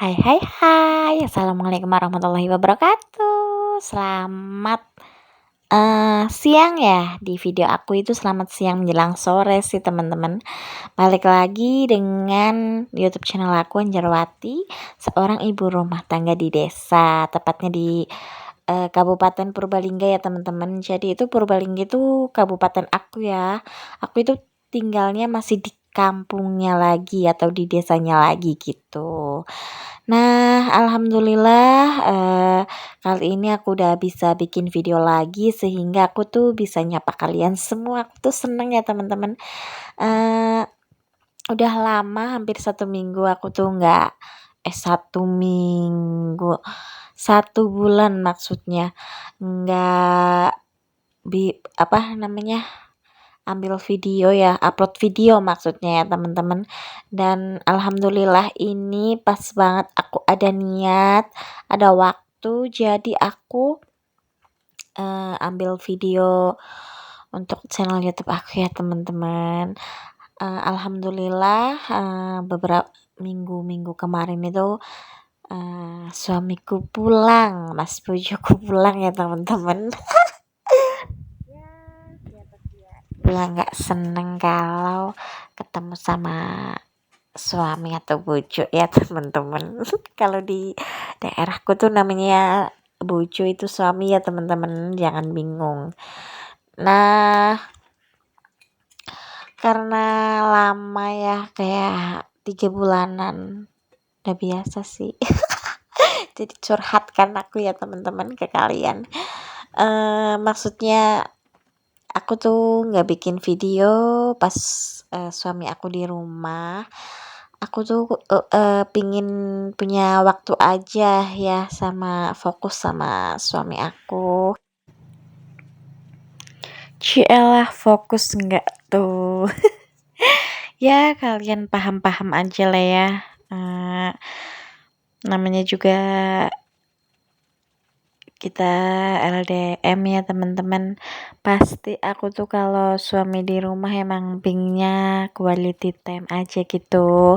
Hai hai hai, assalamualaikum warahmatullahi wabarakatuh. Selamat siang ya. Di video aku itu selamat siang menjelang sore sih teman-teman. Balik lagi dengan YouTube channel aku Anjarwati, seorang ibu rumah tangga di desa, tepatnya di Kabupaten Purbalingga ya teman-teman. Jadi itu Purbalingga itu kabupaten aku ya. Aku itu tinggalnya masih di kampungnya lagi atau di desanya lagi gitu. Nah, alhamdulillah kali ini aku udah bisa bikin video lagi sehingga aku tuh bisa nyapa kalian semua. Aku tuh seneng ya teman-teman. Eh, udah lama hampir 1 minggu aku tuh nggak 1 minggu 1 bulan maksudnya nggak apa namanya ambil video ya, upload video maksudnya ya teman-teman. Dan alhamdulillah ini pas banget aku ada niat, ada waktu, jadi aku ambil video untuk channel YouTube aku ya teman-teman. Alhamdulillah beberapa minggu kemarin itu suamiku pulang, mas bojoku pulang ya teman-teman. Bilang nggak seneng kalau ketemu sama suami atau bojo ya teman-teman. Kalau di daerahku tuh namanya bojo itu suami ya teman-teman, jangan bingung. Nah, karena lama ya kayak 3 bulanan, udah biasa sih. Jadi curhat kan aku ya teman-teman ke kalian. Maksudnya aku tuh nggak bikin video pas suami aku di rumah. Aku tuh pingin punya waktu aja ya sama fokus sama suami aku. Cielah fokus enggak tuh. Ya kalian paham-paham aja lah ya. Namanya juga kita LDM ya teman-teman. Pasti aku tuh kalau suami di rumah emang pinginnya quality time aja gitu.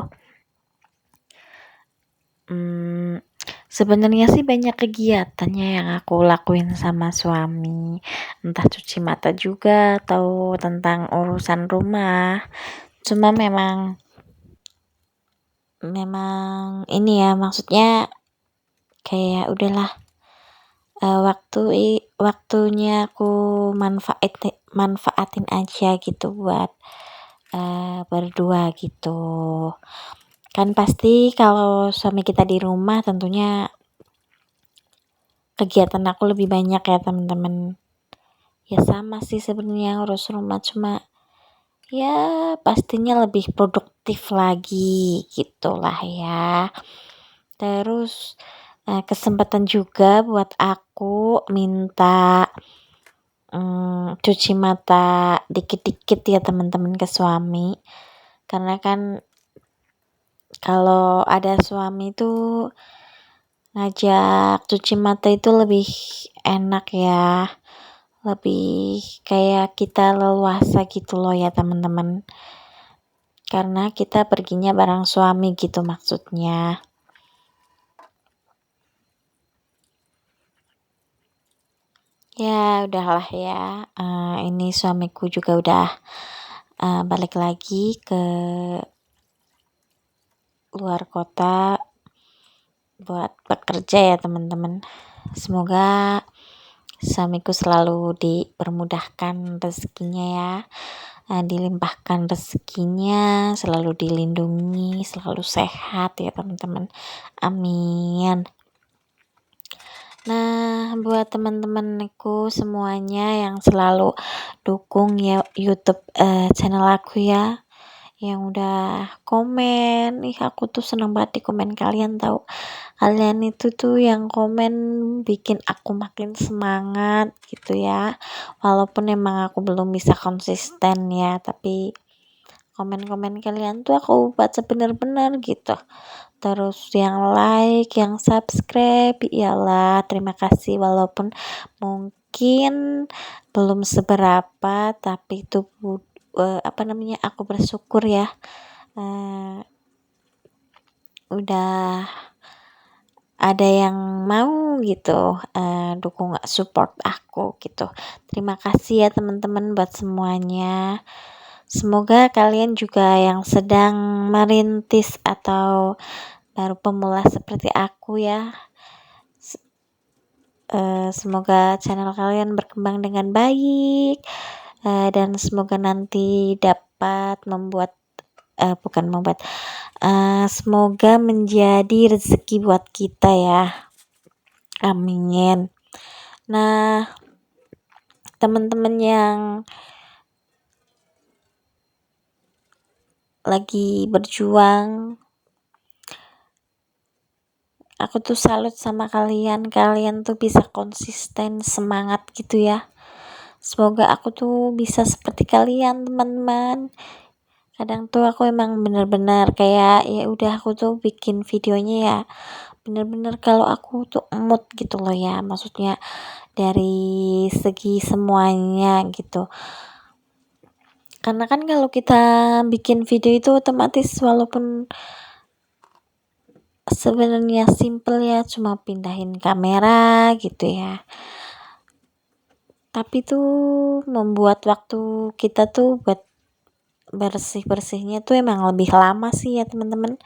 Sebenarnya sih banyak kegiatannya yang aku lakuin sama suami, entah cuci mata juga atau tentang urusan rumah. Cuma memang ini ya, maksudnya kayak udahlah, waktunya aku manfaatin aja gitu buat berdua gitu. Kan pasti kalau suami kita di rumah tentunya kegiatan aku lebih banyak ya teman-teman. Ya sama sih sebenarnya urus rumah, cuma ya pastinya lebih produktif lagi gitulah ya. Terus kesempatan juga buat aku minta cuci mata dikit-dikit ya teman-teman ke suami, karena kan kalau ada suami tuh ngajak cuci mata itu lebih enak ya, lebih kayak kita leluasa gitu loh ya teman-teman, karena kita perginya bareng suami gitu maksudnya. Ya udahlah ya, ini suamiku juga udah balik lagi ke luar kota buat bekerja ya teman-teman. Semoga suamiku selalu dipermudahkan rezekinya ya, dilimpahkan rezekinya, selalu dilindungi, selalu sehat ya teman-teman, amin. Nah, buat teman-temanku semuanya yang selalu dukung ya YouTube channel aku ya, yang udah komen, aku tuh seneng banget di komen kalian tahu. Kalian itu tuh yang komen bikin aku makin semangat gitu ya. Walaupun emang aku belum bisa konsisten ya, tapi komen-komen kalian tuh aku baca bener-bener gitu. Terus yang like, yang subscribe, iyalah terima kasih, walaupun mungkin belum seberapa, tapi itu aku bersyukur ya, udah ada yang mau gitu dukung support aku gitu. Terima kasih ya teman-teman buat semuanya. Semoga kalian juga yang sedang merintis atau baru pemula seperti aku ya, semoga channel kalian berkembang dengan baik, dan semoga nanti dapat membuat bukan membuat semoga menjadi rezeki buat kita ya, amin. Nah, teman-teman yang lagi berjuang, aku tuh salut sama kalian tuh bisa konsisten semangat gitu ya. Semoga aku tuh bisa seperti kalian teman-teman. Kadang tuh aku emang bener-bener kayak ya udah aku tuh bikin videonya ya bener-bener kalau aku tuh mood gitu loh ya, maksudnya dari segi semuanya gitu. Karena kan kalau kita bikin video itu otomatis walaupun sebenarnya simple ya, cuma pindahin kamera gitu ya, tapi tuh membuat waktu kita tuh buat bersih-bersihnya tuh emang lebih lama sih ya teman-teman.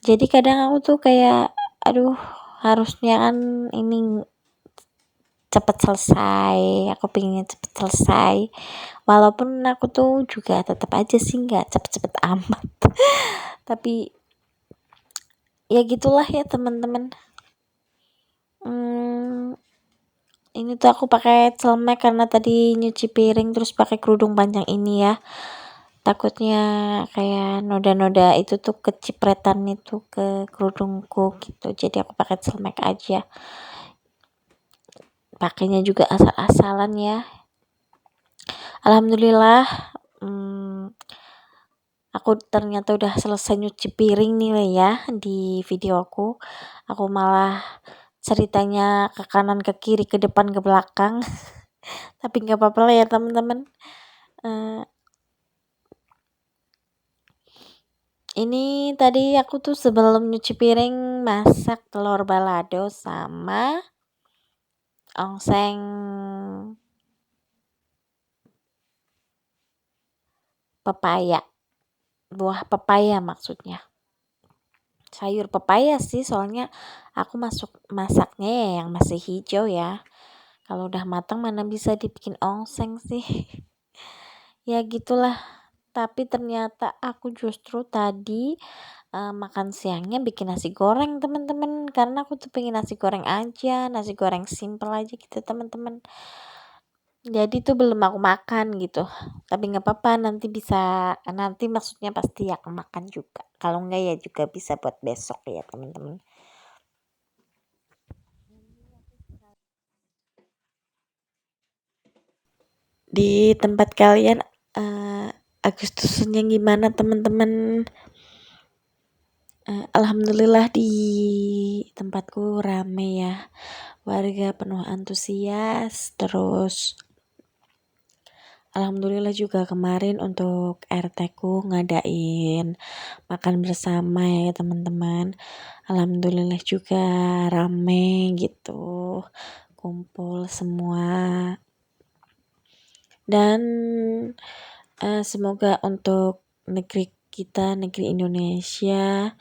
Jadi kadang aku tuh kayak aduh harusnya kan ini cepet selesai, aku pengennya cepet selesai, walaupun aku tuh juga tetap aja sih nggak cepet-cepet amat tapi ya gitulah ya teman-teman. Ini tuh aku pakai celemek karena tadi nyuci piring terus pakai kerudung panjang ini ya, takutnya kayak noda-noda itu tuh kecipretan itu ke kerudungku gitu, jadi aku pakai celemek aja, pakainya juga asal-asalan ya. Alhamdulillah aku ternyata udah selesai nyuci piring nih ya di video aku malah ceritanya ke kanan ke kiri ke depan ke belakang tapi nggak apa-apa lah ya teman-teman. Ini tadi aku tuh sebelum nyuci piring masak telur balado sama ongseng pepaya, buah pepaya maksudnya, sayur pepaya sih, soalnya aku masaknya ya yang masih hijau ya, kalau udah matang mana bisa dibikin ongseng sih ya gitulah. Tapi ternyata aku justru tadi makan siangnya bikin nasi goreng teman-teman, karena aku tuh pengen nasi goreng aja, nasi goreng simple aja gitu teman-teman. Jadi tuh belum aku makan gitu, tapi nggak apa-apa, nanti maksudnya pasti aku makan juga, kalau enggak ya juga bisa buat besok ya teman-teman. Di tempat kalian Agustusannya gimana teman-teman? Alhamdulillah di tempatku rame ya, warga penuh antusias. Terus alhamdulillah juga kemarin untuk RT ku ngadain makan bersama ya teman-teman. Alhamdulillah juga rame gitu, kumpul semua. Dan semoga untuk negeri kita, negeri Indonesia,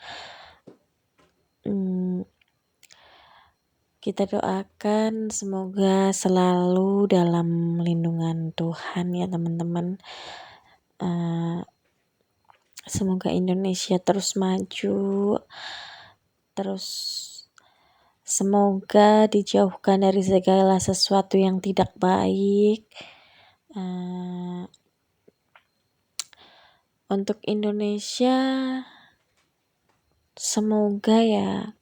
kita doakan semoga selalu dalam lindungan Tuhan ya teman-teman. Semoga Indonesia terus maju, terus semoga dijauhkan dari segala sesuatu yang tidak baik. Untuk Indonesia, semoga ya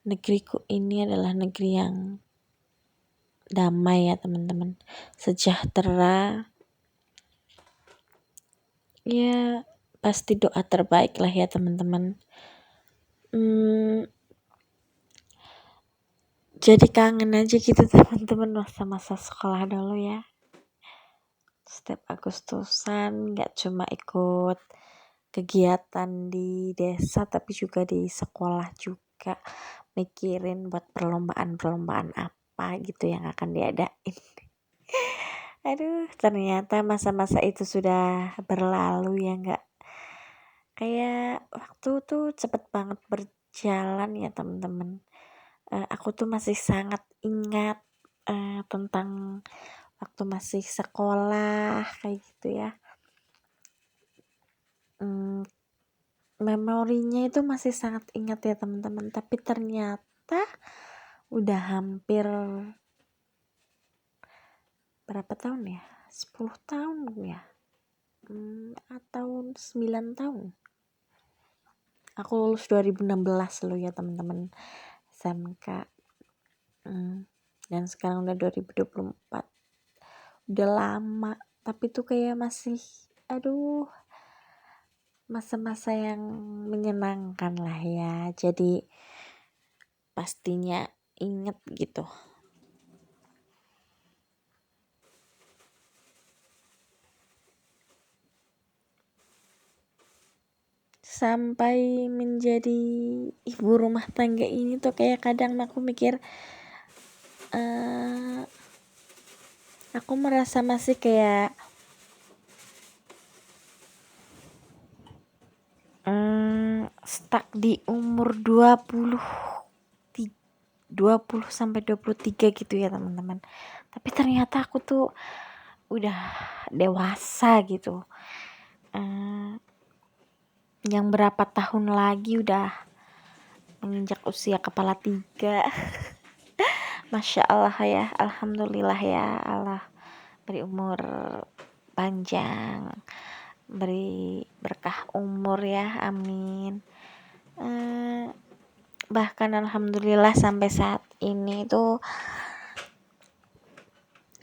negeriku ini adalah negeri yang damai ya teman-teman, sejahtera. Ya pasti doa terbaik lah ya teman-teman. Jadi kangen aja gitu teman-teman masa-masa sekolah dulu ya. Setiap Agustusan gak cuma ikut kegiatan di desa tapi juga di sekolah juga. juga mikirin buat perlombaan apa gitu yang akan diadain. Aduh, ternyata masa-masa itu sudah berlalu ya enggak. Kayak waktu tuh cepet banget berjalan ya teman-teman. Aku tuh masih sangat ingat tentang waktu masih sekolah kayak gitu ya. Memorinya itu masih sangat ingat ya teman-teman, tapi ternyata udah hampir berapa tahun ya, 10 tahun ya, atau 9 tahun. Aku lulus 2016 loh ya teman-teman, SMK. Dan sekarang udah 2024, udah lama, tapi tuh kayak masih aduh, masa-masa yang menyenangkan lah ya, jadi pastinya inget gitu. Sampai menjadi ibu rumah tangga ini tuh kayak kadang aku mikir, aku merasa masih kayak stuck di umur 20 sampai 23 gitu ya teman-teman. Tapi ternyata aku tuh udah dewasa gitu. Yang berapa tahun lagi udah menginjak usia kepala 3. Masya Allah ya, alhamdulillah ya, Allah beri umur panjang, beri berkah umur ya, amin. Bahkan alhamdulillah sampai saat ini tuh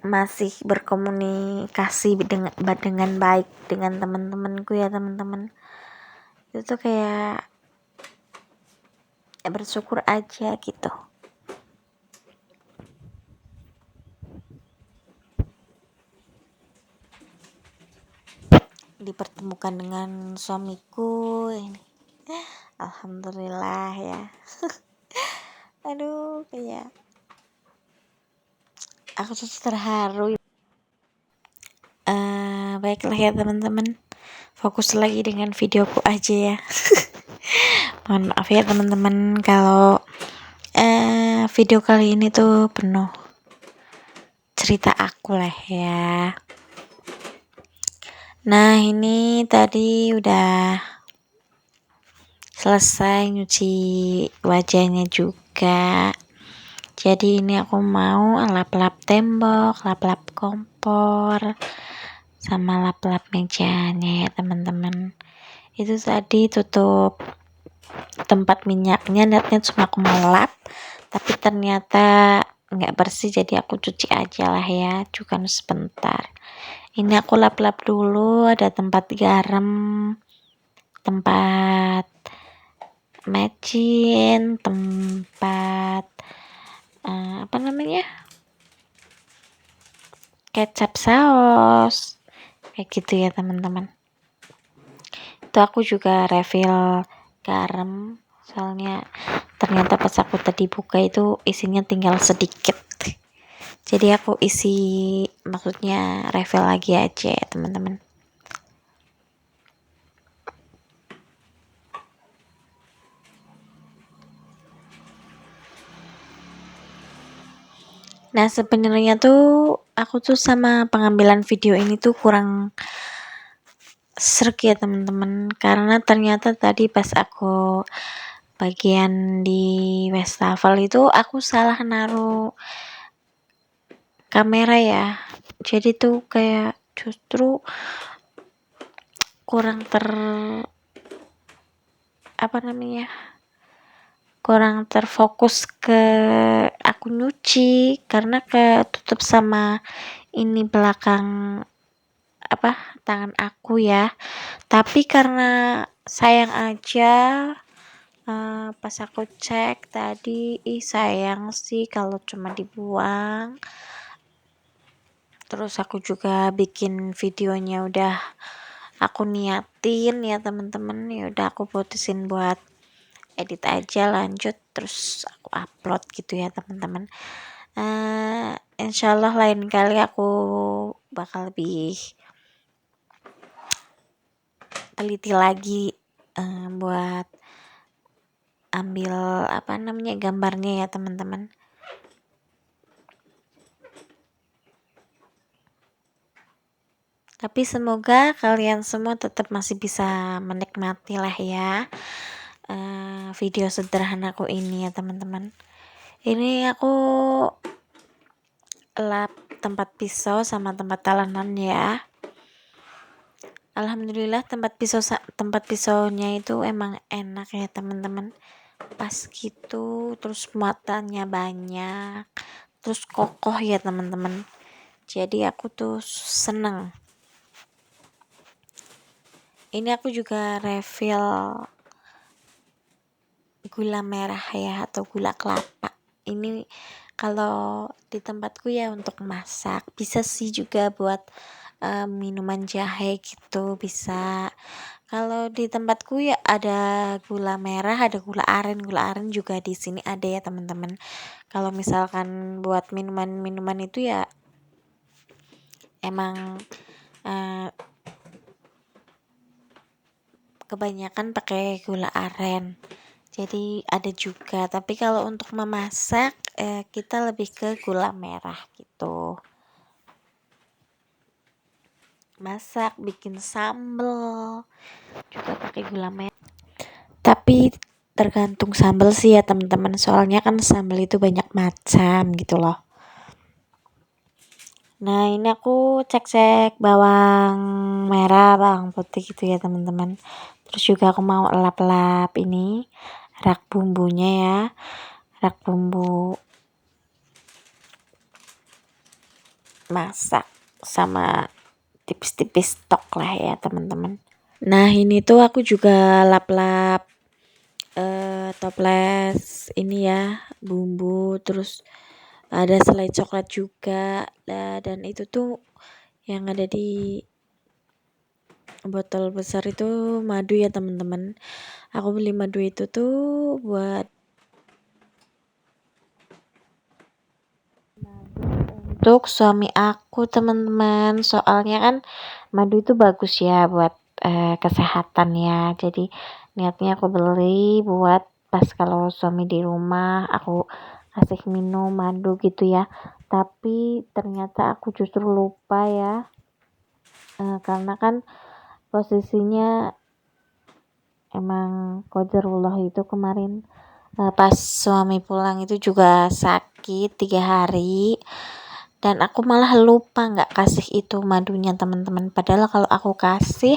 masih berkomunikasi dengan baik dengan teman-temanku ya teman-teman. Itu tuh kayak bersyukur aja gitu. Dipertemukan dengan suamiku ini, alhamdulillah ya. Aduh, kayak aku tuh terharu. Baiklah ya teman-teman, fokus lagi dengan videoku aja ya. Mohon maaf ya teman-teman kalau video kali ini tuh penuh cerita aku lah ya. Nah, ini tadi udah selesai nyuci wajahnya juga. Jadi ini aku mau lap-lap tembok, lap-lap kompor, sama lap-lap mejanya ya teman-teman. Itu tadi tutup tempat minyaknya, niatnya cuma aku mau lap, tapi ternyata nggak bersih, jadi aku cuci aja lah ya, cuman sebentar. Ini aku lap-lap dulu, ada tempat garam, tempat mecin, tempat apa namanya, kecap saus kayak gitu ya teman-teman. Itu aku juga refill garam, soalnya ternyata pas aku tadi buka itu isinya tinggal sedikit, jadi aku maksudnya refill lagi aja ya teman-teman. Nah, sebenarnya tuh aku tuh sama pengambilan video ini tuh kurang serak ya teman-teman, karena ternyata tadi pas aku bagian di wastafel itu aku salah naruh kamera ya, jadi tuh kayak justru kurang kurang terfokus ke aku nyuci, karena ketutup sama ini belakang tangan aku ya. Tapi karena sayang aja, pas aku cek tadi, sayang sih kalau cuma dibuang. Terus aku juga bikin videonya udah aku niatin ya teman-teman, ya udah aku putusin buat edit aja lanjut terus aku upload gitu ya teman-teman. Insyaallah lain kali aku bakal lebih teliti lagi buat ambil gambarnya ya teman-teman. Tapi semoga kalian semua tetap masih bisa menikmati lah ya video sederhanaku ini ya teman-teman. Ini aku lap tempat pisau sama tempat talenan ya. Alhamdulillah tempat pisaunya itu emang enak ya teman-teman, pas gitu, terus muatannya banyak, terus kokoh ya teman-teman. Jadi aku tuh seneng. Ini aku juga refill gula merah ya atau gula kelapa. Ini kalau di tempatku ya untuk masak, bisa sih juga buat minuman jahe gitu bisa. Kalau di tempatku ya ada gula merah, ada gula aren juga di sini ada ya teman-teman. Kalau misalkan buat minuman itu ya emang kebanyakan pakai gula aren. Jadi ada juga, tapi kalau untuk memasak kita lebih ke gula merah gitu. Masak, bikin sambal juga pakai gula merah. Tapi tergantung sambal sih ya teman-teman, soalnya kan sambal itu banyak macam gitu loh. Nah ini aku cek bawang merah, bawang putih gitu ya teman-teman. Terus juga aku mau lap-lap ini rak bumbunya ya, rak bumbu masak sama tipis-tipis stok lah ya teman-teman. Nah ini tuh aku juga lap-lap toples ini ya bumbu, terus ada selai coklat juga dan itu tuh yang ada di botol besar itu madu ya teman-teman. Aku beli madu itu tuh buat untuk suami aku teman-teman, soalnya kan madu itu bagus ya buat kesehatan ya. Jadi niatnya aku beli buat pas kalau suami di rumah aku kasih minum madu gitu ya. Tapi ternyata aku justru lupa ya, karena kan posisinya emang qadarullah itu kemarin pas suami pulang itu juga sakit 3 hari dan aku malah lupa nggak kasih itu madunya teman-teman. Padahal kalau aku kasih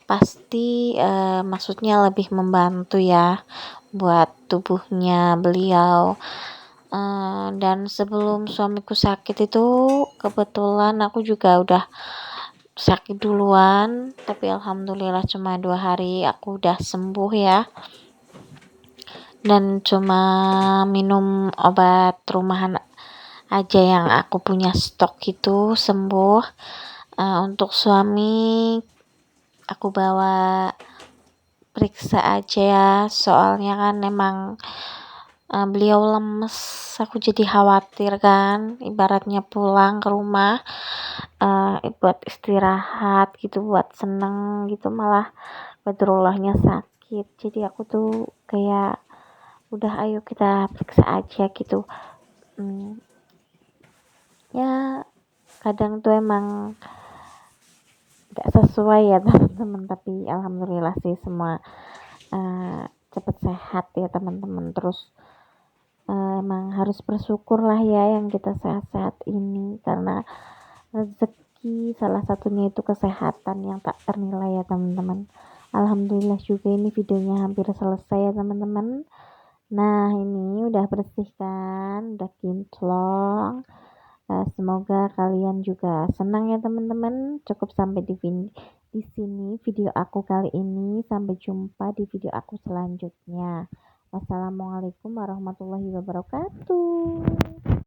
pasti maksudnya lebih membantu ya buat tubuhnya beliau. Dan sebelum suamiku sakit itu kebetulan aku juga udah sakit duluan, tapi alhamdulillah cuma 2 hari aku udah sembuh ya, dan cuma minum obat rumahan aja yang aku punya stok itu sembuh. Untuk suami aku bawa periksa aja ya, soalnya kan emang beliau lemes, aku jadi khawatir kan, ibaratnya pulang ke rumah buat istirahat gitu, buat seneng gitu, malah badrullahnya sakit. Jadi aku tuh kayak udah ayo kita periksa aja gitu. Ya kadang tuh emang gak sesuai ya teman-teman, tapi alhamdulillah sih semua cepet sehat ya teman-teman. Terus emang harus bersyukur lah ya yang kita sehat-sehat ini, karena rezeki salah satunya itu kesehatan yang tak ternilai ya teman-teman. Alhamdulillah juga ini videonya hampir selesai ya teman-teman. Nah ini udah bersih kan, udah kinclong. Semoga kalian juga senang ya teman-teman. Cukup sampai di sini video aku kali ini. Sampai jumpa di video aku selanjutnya. Wassalamualaikum warahmatullahi wabarakatuh.